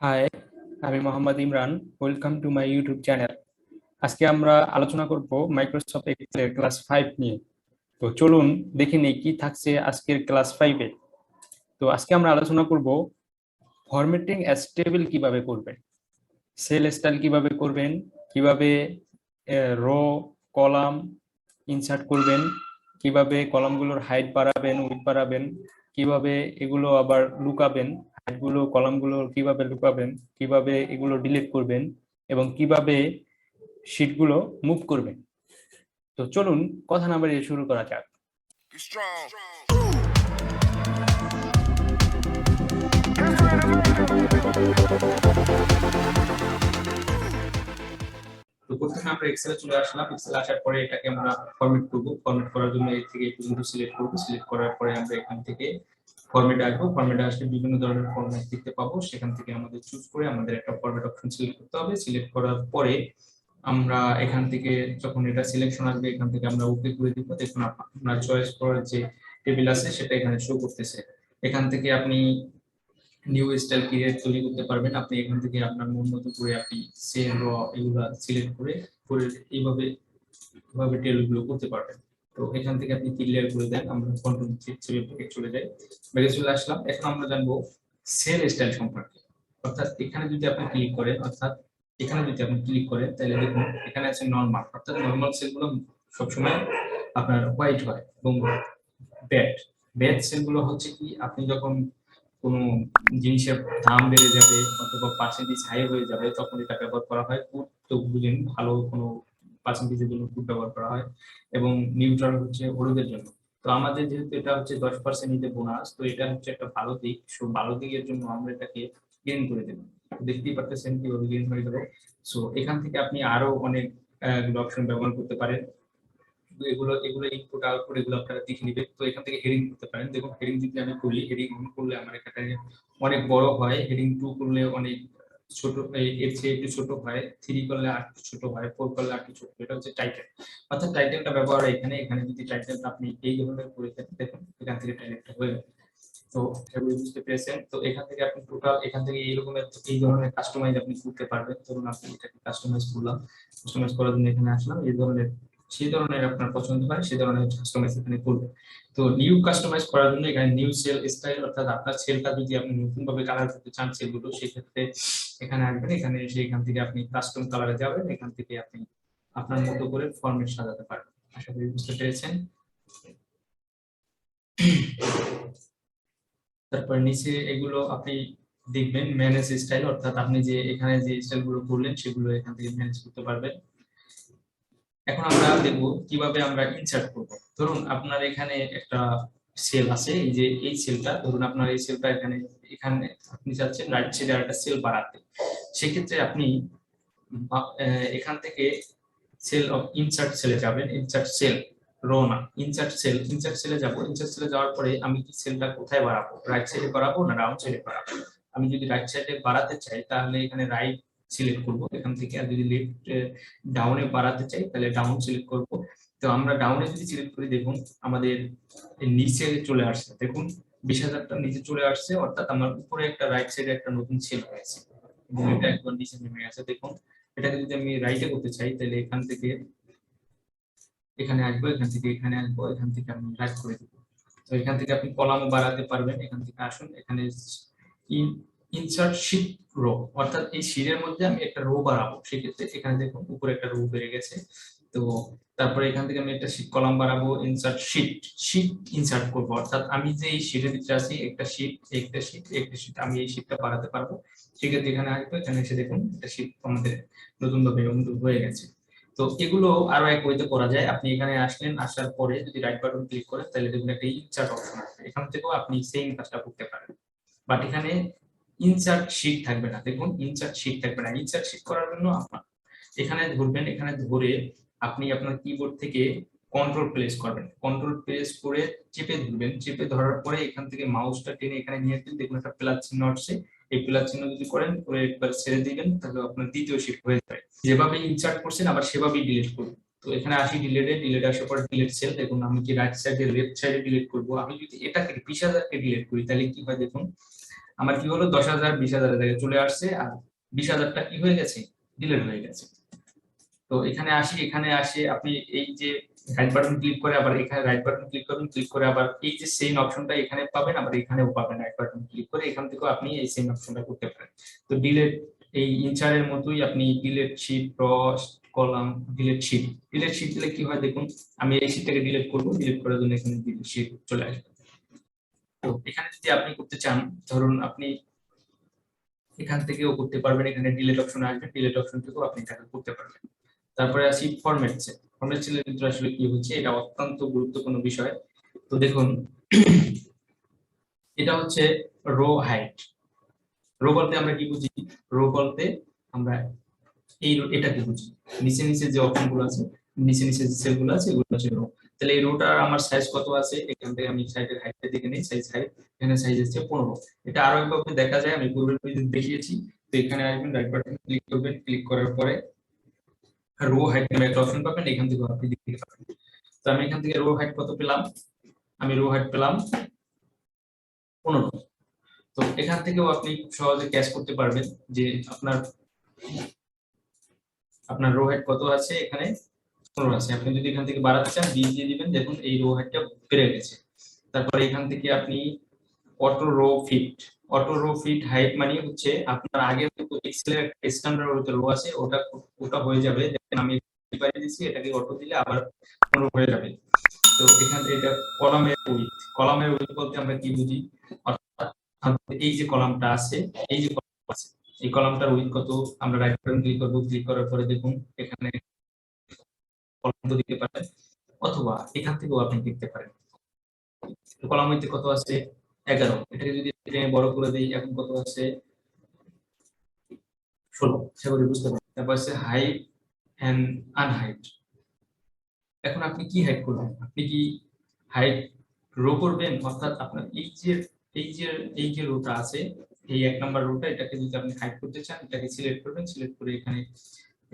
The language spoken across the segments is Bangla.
হাই, আমি Mohammad Imran. Welcome to my YouTube channel. আজকে আমরা আলোচনা করব মাইক্রোসফট এক্সেল ক্লাস 5 নিয়ে। তো চলুন দেখে নিই কি থাকছে আজকের ক্লাস 5-এ। তো আজকে আমরা আলোচনা করব ফরম্যাটিং অ্যাজ টেবিল কিভাবে করবেন, সেল স্টাইল কিভাবে করবেন, কিভাবে রো কলাম ইনসার্ট করবেন, কিভাবে কলামগুলোর হাইট বাড়াবেন উইডথ বাড়াবেন, কিভাবে এগুলো আবার লুকাবেন, হাইটগুলো কলামগুলো কিভাবে লুকাবেন, কিভাবে এগুলো ডিলিট করবেন এবং কিভাবে শীটগুলো মুভ করবেন। তো চলুন কথা না বাড়িয়ে শুরু করা যাক। তো প্রথমে আমরা এক্সেলে চলে আসলাম। এক্সেল আসার পরে এটাকে আমরা ফরম্যাট করব। ফরম্যাট করার জন্য এই থেকে পর্যন্ত সিলেক্ট করব। সিলেক্ট করার পরে আমরা এখান থেকে ফরম্যাটে আসবো। ফরম্যাটে আসলে বিভিন্ন ধরনের ফরম্যাট দেখতে পাবো। সেখান থেকে আমাদের চুজ করে আমাদের একটা ফরম্যাট অপশন সিলেক্ট করতে হবে। সিলেক্ট করার পরে আমরা এখান থেকে যখন এটা সিলেকশন আসবে এখান থেকে আমরা ওকে করে দিব। দেখুন আপনার চয়েস করার যে টেবিল আছে সেটা এখানে শো করতেছে। এখান থেকে আপনি নিউ স্টাইল ক্রিয়েট তৈরি করতে পারবেন। আপনি এখান থেকে আপনার মন মতো করে আপনি সেল র এগুলো সিলেক্ট করে করে এইভাবে এইভাবে টেবিলগুলো করতে পারবেন। তো এখান থেকে আপনি ক্লিয়ার করে দেন। আমরা কন্ট্রোল চেপে ব্যাকে চলে যাই। ব্যাকে চলে আসলাম। এখন আমরা জানবো সেল স্টাইল সম্পর্কে। অর্থাৎ এখানে যদি আপনি ক্লিক করেন, তাহলে দেখুন এখানে আছে নরমাল। অর্থাৎ নরমাল সেলগুলো সবসময় আপনার হোয়াইট হয় এবং ব্যাড ব্যাড সেলগুলো হচ্ছে কি আপনি যখন কোনো জিনিসের দাম বেড়ে যাবে অথবা পার্সেন্টেজ হাই হয়ে যাবে তখন এটা ব্যবহার করা হয়। গুড তো বুঝেন, ভালো কোনো পার্সেন্টেজের জন্য গুড ব্যবহার করা হয় এবং নিউট্রাল হচ্ছে হলুদের জন্য। তো আমাদের যেহেতু এটা হচ্ছে 10% নিতে বোনাস, তো এটা হচ্ছে একটা ভালো দিক। সো ভালো দিকের জন্য আমরা এটাকে গ্রিন করে দেবো। দেখতেই পাচ্ছেন কিভাবে গ্রিন হয়ে যাবে। সো এখান থেকে আপনি আরো অনেক অপশন ব্যবহার করতে পারেন। এগুলো এগুলো ইনপুট আউটপুট এগুলো আপনারা দেখে নেবেন। তো এখান থেকে হেডিং করতে পারেন। দেখুন হেডিং যদি আমি করি, হেডিং অন করলে আমার এখানে অনেক বড় হয়, হেডিং 2 করলে অনেক ছোট, এর চেয়ে একটু ছোট হয়, 3 করলে আর একটু ছোট হয়, 4 করলে আর একটু ছোট। এটা হচ্ছে টাইটেল। অর্থাৎ টাইটেলটা ব্যবহার হয় এখানে। এখানে যদি টাইটেলটা আপনি এই ধরনের করে দেন, দেখুন এখান থেকে টাইটেলটা হয়ে যাবে। তো এগুলো বুঝতে পেরেছেন। তো এখান থেকে আপনি টোটাল এখান থেকে এই ধরনের কাস্টমাইজ আপনি করতে পারবেন। ধরুন আপনি এটাকে কাস্টমাইজ করলাম, কাস্টমাইজ করার জন্য এখানে আসলাম। এই ধরনের সেই ধরনের আপনার পছন্দ হয় সেই ধরনের কাস্টমাইজ এখানে করবেন। তো নিউ কাস্টমাইজ করার জন্য এখানে নিউ সেল স্টাইল, অর্থাৎ আপনার সেলটা যদি আপনি নতুন ভাবে কালার করতে চান সেলগুলো, সেই ক্ষেত্রে এখানে আসবেন। এখানে এসে এখান থেকে আপনি কাস্টম কালারে যাবেন। এখান থেকে আপনি আপনার মতো করে ফরম্যাট সাজাতে পারবেন। আশা করি বুঝতে পেরেছেন। তারপর নিচে এগুলো আপনি দেখবেন ম্যানেজ স্টাইল, অর্থাৎ আপনি যে এখানে যে স্টাইলগুলো করলেন সেগুলো এখান থেকে ম্যানেজ করতে পারবেন। এখন আমরা দেখব কিভাবে আমরা ইনসার্ট করব। ধরুন আপনার এখানে একটা সেল আছে, এই যে এই সেলটা, ধরুন আপনার এই সেলটা এখানে এখানে আপনি চাচ্ছেন রাইট সাইডে একটা সেল বাড়াতে। সেক্ষেত্রে আপনি এখান থেকে সেল অফ ইনসার্ট সেলে যাবেন। ইনসার্ট সেল, রো না, ইনসার্ট সেলে যাব। ইনসার্ট সেলে যাওয়ার পরে আমি কি সেলটা কোথায় বাড়াবো, রাইট সাইডে বাড়াবো না ডাউন সাইডে বাড়াবো? আমি যদি রাইট সাইডে বাড়াতে চাই তাহলে এখানে রাইট সিলেক্ট করব এখান থেকে, আর যদি লেফট ডাউনে বাড়াতে চাই তাহলে ডাউন সিলেক্ট করব। তো আমরা ডাউনে যদি সিলেক্ট করি দেখুন আমাদের নিচে চলে আসছে। দেখুন 20,000টা নিচে চলে আসছে, অর্থাৎ আমার উপরে একটা রাইট সাইডে একটা নতুন সেল হয়েছে এবং এটা একবার নিচে নেমে গেছে। দেখুন এটাকে যদি আমি রাইটে করতে চাই তাহলে এখান থেকে এখানে আসবো, এখান থেকে এখানে আসবো, এখান থেকে আমি রাইট করে দিব। তো এখান থেকে আপনি কলামও বাড়াতে পারবেন। এখান থেকে আসুন, এখানে ইনসার্ট শীট রো, অর্থাৎ এই শীটের মধ্যে আমি একটা রো বাড়াবো। সেক্ষেত্রে এখানে দেখুন উপরে একটা রো বেড়ে গেছে। তো তারপরে এখান থেকে আমি একটা শীট কলাম বাড়াবো, ইনসার্ট শীট ইনসার্ট করবো। অর্থাৎ আমি যে এই শীটের ভিতরে আছি একটা শীট আমি এই শীটটা বাড়াতে পারবো। সেক্ষেত্রে এখানে আসবো, এখানে এসে দেখুন একটা শীট আমাদের নতুন ভাবে হয়ে গেছে। তো এগুলো আরো এক ওয়েতে করা যায়। আপনি এখানে আসলেন, আসার পরে যদি রাইট বাটন ক্লিক করেন তাহলে দেখুন একটা ইনসার্ট অপশন আসবে। এখান থেকেও আপনি সেম কাজটা করতে পারেন, বাট এখানে ইনসার্ট শীট থাকবে না। দেখুন ইনসার্ট শীট থাকবে না। ইনসার্ট শীট করার জন্য আপনার এখানে ধরবেন, এখানে ধরে আপনি আপনার কিবোর্ড থেকে কন্ট্রোল প্রেস করবেন। কন্ট্রোল প্রেস করে চেপে ধরবেন। চেপে ধরার পরে এখান থেকে মাউসটা টেনে এখানে নিয়ে আসবেন। দেখুন একটা প্লাস চিহ্ন আসছে। এই প্লাস চিহ্ন যদি করেন করে একবার ছেড়ে দিবেন তাহলে আপনার দ্বিতীয় শীট হয়ে যাবে। যেভাবে ইনসার্ট করছেন আবার সেভাবেই ডিলিট করুন। তো এখানে আসি ডিলিট আসার পর ডিলিট সেল। দেখুন আমি কি রাইট সাইডে লেফট সাইডে ডিলিট করব। আমি যদি এটাকে 20,000কে ডিলিট করি তাহলে কি হয় দেখুন আমার কি হলো 10,000 20,000 এর জায়গায় চলে আসছে, আর 20,000টা কি হয়ে গেছে, ডিলিট হয়ে গেছে। তো এখানে আসি, এখানে আসে আপনি এই যে রাইট বাটন ক্লিক করে আবার এখানে রাইট বাটন ক্লিক করবেন, ক্লিক করে আবার এই যে সেম অপশনটা এখানে পাবেন, আবার এখানেও পাবেন। রাইট বাটন ক্লিক করে এখান থেকেও আপনি এই সেম অপশনটা করতে পারেন। তো ডিলিট এই ইনচারের মতোই আপনি delete sheet, cross column, delete sheet. Delete sheet দিলে কি হয় দেখুন, আমি এই শীটটাকে ডিলিট করব, ডিলিট করার জন্য এখানে ডিলিট শীট চলে আসবে। তো এখানে যদি আপনি করতে চান, ধরুন আপনি এখান থেকেও করতে পারবেন, এখানে ডিলিট অপশন আসবে, ডিলিট অপশন থেকেও আপনি এটা করতে পারবেন। তারপরে আসি ফরম্যাট সেল। ফরম্যাট সেলের ভিতরে আসলে কি হচ্ছে, এটা অত্যন্ত গুরুত্বপূর্ণ বিষয়। তো দেখুন এটা হচ্ছে রো হাইট। রো বলতে আমরা কি বুঝি, রো বলতে আমরা এই এটাকে বুঝি, নিচে নিচে যে অপশনগুলো আছে, নিচে নিচে যে সেলগুলো আছে এগুলো হচ্ছে রো। তাহলে এই রোটার আমার সাইজ কত আছে, এখান থেকে আমি সাইজের হাইটটা দেখে নিই, সাইজ হাইট, এখানে সাইজ হচ্ছে 15। এটা আরো একভাবে দেখা যায়, আমি পূর্বে দেখিয়েছি। তো এখানে আসবেন, রাইট বাটন ক্লিক করবেন, ক্লিক করার পরে রো হাইট নামে একটা অপশন পাবেন, এখান থেকে আপনি দেখতে পাবেন। তো আমি এখান থেকে রো হাইট কত পেলাম, আমি রো হাইট পেলাম 15। তো এখান থেকেও আপনি খুব সহজে ক্যাচ করতে পারবেন যে আপনার আপনার রো হাইট কত আছে, এখানে 15 আছে। আপনি যদি এখান থেকে বাড়াতে চান 20 দিয়ে দিবেন, দেখুন এই রো হাইটটা বেড়ে গেছে। তারপরে এখান থেকে আপনি অটো রো ফিট, অটো রো ফিট হাইট মানে হচ্ছে আপনার আগে এক্সেলের স্ট্যান্ডার্ড ওটা রো আছে, ওটা ওটা হয়ে যাবে। দেখেন আমি বাইরে দিছি, এটাকে অটো দিলে আবার 15 হয়ে যাবে। তো এখান থেকে এটা কলামের উইথ, কলামের উইথ বলতে আমরা কি বুঝি, অর্থাৎ এই যে কলামটা আছে, এই যে কলাম আছে, এই কলামটার উইথ কত, আমরা রাইট বাটন ক্লিক করব, ক্লিক করার পরে দেখুন এখানে কলাম দিতে পারেন, অথবা এখান থেকেও আপনি দেখতে পারেন কলাম উইথ কত আছে 11। এটাকে যদি বড় করে দিই, এখন কত আছে 16, সেগুলো বুঝতে পারেন। তারপর আছে হাইট এন্ড আনহাইট। এখন আপনি কি হাইট করবেন, আপনি কি হাইট রো করবেন, অর্থাৎ আপনার এই যে রোটা আছে, এই 1 নাম্বার রোটা, এটাকে যদি আপনি হাইড করতে চান, এটাকে সিলেক্ট করবেন, সিলেক্ট করে এখানে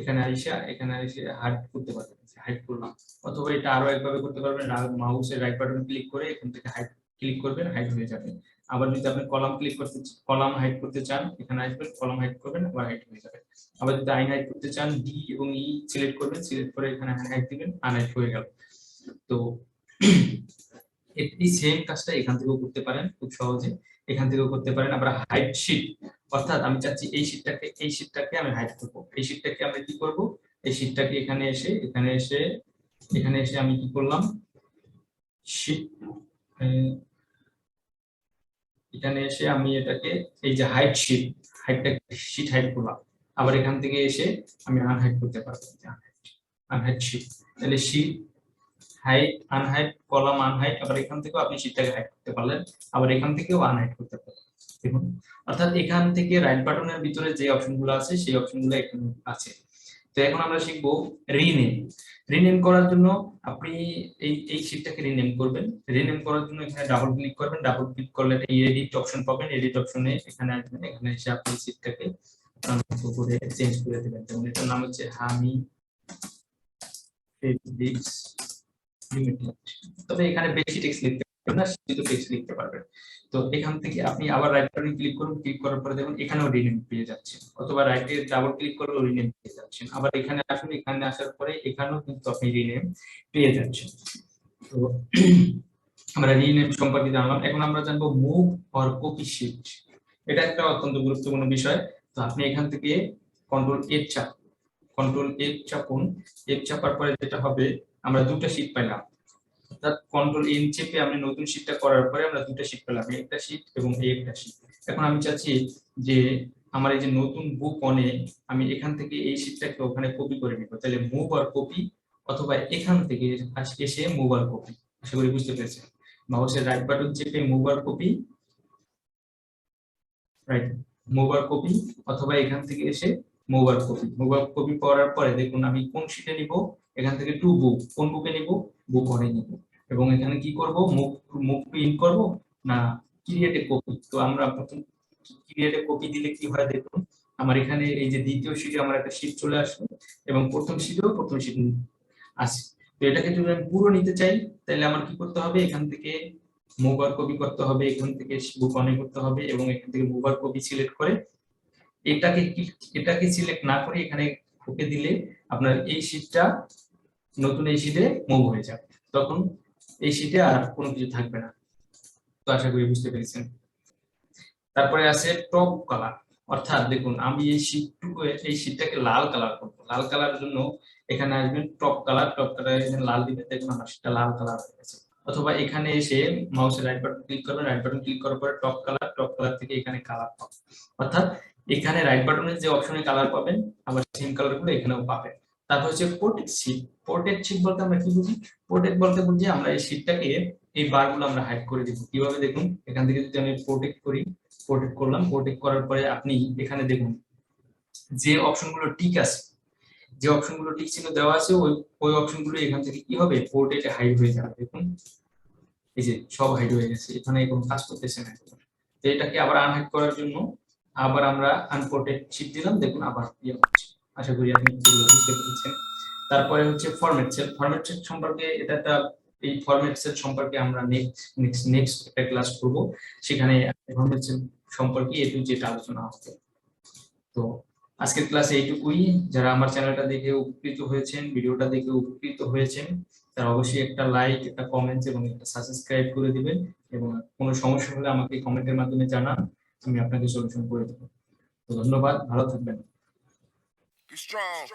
এখানে এসে হাইড করতে পারবেন, হাইড করলাম। অথবা এটা আরো একভাবে করতে পারবেন, মাউসের রাইট বাটন ক্লিক করে এখান থেকে হাইড ক্লিক করবেন, হাইড হয়ে যাবে। আবার যদি আপনি কলাম হাইড করতে চান, এখানে আসবেন, কলাম হাইড করবেন, আবার হাইড হয়ে যাবে। আবার যদি আই হাইড করতে চান, ডি এবং ই সিলেক্ট করবেন, সিলেক্ট করে এখানে হাইড দিবেন, আনহাইড হয়ে গেল। তো এই সেম কাজটা এখান থেকেও করতে পারেন খুব সহজে, এখান থেকেও করতে পারেন। আমরা হাইড শীট, অর্থাৎ আমি চাচ্ছি এই শীটটাকে আমি হাইড করব, এই শীটটাকে আমি কি করব, এই শীটটাকে এখানে এসে আমি কি করলাম, শীট, এখানে এসে আমি এটাকে এই যে হাইড শীট, শীট হাইড করলাম। আবার এখান থেকে এসে আমি আনহাইড করতে পারবো, আনহাইড শীট। তাহলে sheet height unhide, column unhide, আবার এখান থেকেও আপনি শীটটাকে হাইড করতে পারলেন, আবার এখান থেকেও আনহাইড করতে পারলেন। দেখুন, অর্থাৎ এখান থেকে রাইট বাটনের ভিতরে যে অপশনগুলো আছে সেই অপশনগুলো এখানে আছে। তো এখন আমরা শিখবো রিনেম। রিনেম করার জন্য আপনি এই শীটটাকে রিনেম করবেন। রিনেম করার জন্য এখানে ডাবল ক্লিক করবেন, ডাবল ক্লিক করলে এই এডিট অপশন পাবেন, এডিট অপশনে এখানে আসবেন, এখানে এসে আপনি শীটটাকে উপরে চেঞ্জ করে দেবেন। যেমন এটার নাম হচ্ছে হামি ফেব্রিক্স লিমিটেড। তবে এখানে বেশি টেক্সট লিখতে পারবেন না, শুধু টেক্সট লিখতে পারবেন। তো এখান থেকে আপনি আবার রাইট বাটন ক্লিক করুন, ক্লিক করার পরে দেখুন এখানেও রিনেম পেয়ে যাচ্ছে, অথবা রাইটে ডাবল ক্লিক করলেও রিনেম পেয়ে যাচ্ছেন। আবার এখানে আসুন, এখানে আসার পরে এখানেও কিন্তু আপনি রিনেম পেয়ে যাচ্ছেন। তো আমরা রিনেম সম্পর্কে জানলাম। এখন আমরা জানবো মুভ অর কপি শীট। এটা একটা অত্যন্ত গুরুত্বপূর্ণ বিষয়। তো আপনি এখান থেকে কন্ট্রোল এফ চাপুন, এফ চাপার পরে যেটা হবে, আমরা দুটো শীট পেলাম, অর্থাৎ কন্ট্রোল এন চেপে আমি নতুন শীটটা করার পরে আমরা দুটো শীট পেলাম, একটা শীট এবং একটা শীট। এখন আমি চাচ্ছি যে আমার এই যে নতুন বুক অনে আমি এখান থেকে এই শীটটাকে ওখানে কপি করে নিব। তাহলে মুভ আর কপি, অথবা এখান থেকে এসে মুভ আর কপি। আশা করি বুঝতে পেরেছেন। মাউসের রাইট বাটন চেপে মুভ আর কপি, রাইট, মুভ আর কপি, অথবা এখান থেকে এসে মুভ আর কপি করার পরে দেখুন আমি কোন শীটে নিব, এখান থেকে টু বুক, কোন বুকে নিব, বুক অনে নিব। এবং এখানে কি করব, মুভ প্রিন্ট করব না ক্রিয়েট এ কপি। তো আমরা প্রথম ক্রিয়েট এ কপি দিলে কি হয় দেখুন, আমার এখানে এই যে দ্বিতীয় শীটে আমার একটা শীট চলে আসলো, এবং প্রথম শীট আছে। তো এটাকে যদি আমি পুরো নিতে চাই, তাহলে আমার কি করতে হবে, এখান থেকে মুভ আর কপি করতে হবে, এখান থেকে বুক অনে করতে হবে এবং এখান থেকে মুভ আর কপি সিলেক্ট করে এটাকে সিলেক্ট না করে এখানে ওকে দিলে আপনার এই শীটটা নতুন এই শীটে মুভ হয়ে যাবে, তখন এই শীটে আর কোনো কিছু থাকবে না। তো আশা করি বুঝতে পেরেছেন। তারপরে আছে টপ কালার, অর্থাৎ দেখুন আমি এই শীটটাকে লাল কালার করবো। লাল কালার জন্য এখানে আসবেন টপ কালার, টপ কালার এখানে লাল দিবেন, দেখুন আমার শীটটা লাল কালার হয়ে গেছে। অথবা এখানে এসে মাউসের রাইট বাটন ক্লিক করবেন, রাইট বাটন ক্লিক করার পরে টপ কালার থেকে এখানে কালার পাবেন, অর্থাৎ এখানে রাইট বাটনের যে অপশনে কালার পাবেন আবার সেম কালার গুলো এখানেও পাবেন। তারপর হচ্ছে প্রোটেক্ট শীট বলতে আমরা কি বুঝি? প্রোটেক্ট বলতে বুঝি আমরা এই শীটটাকে এই বারগুলো আমরা হাইড করে দিব। কিভাবে দেখুন, এখান থেকে যদি আমি প্রোটেক্ট করলাম, প্রোটেক্ট করার পরে আপনি এখানে দেখুন যে অপশনগুলো টিক আছে, যে অপশনগুলো টিক চিহ্ন দেওয়া আছে ওই অপশনগুলো এখান থেকে কি হবে, প্রোটেক্টে হাইড হয়ে যাবে। দেখুন এই যে সব হাইড হয়ে গেছে, এখানে কোনো কাজ করতেছে না। তো এটাকে আবার আনহাইড করার জন্য আবার আমরা আনপ্রোটেক্ট শীট দিলাম, দেখুন আবার ইয়ে হচ্ছে। আশা করি আপনি এগুলো বুঝতে পেরেছেন। তারপরে হচ্ছে ফরম্যাট সেল সম্পর্কে এই ফরম্যাট সেল সম্পর্কে আমরা নেক্সট একটা ক্লাস করব, সেখানে ফরম্যাট সেল সম্পর্কে একটু যেটা আলোচনা হবে। তো আজকের ক্লাসে এইটুকুই। যারা আমার চ্যানেলটা দেখে উপকৃত হয়েছেন, ভিডিওটা দেখে উপকৃত হয়েছেন, তারা অবশ্যই একটা লাইক, একটা কমেন্টস এবং একটা সাবস্ক্রাইব করে দিবেন এবং কোনো সমস্যা হলে আমাকে কমেন্টের মাধ্যমে জানান, আমি আপনাকে সলিউশন করে দেব। তো ধন্যবাদ, ভালো থাকবেন। Be strong.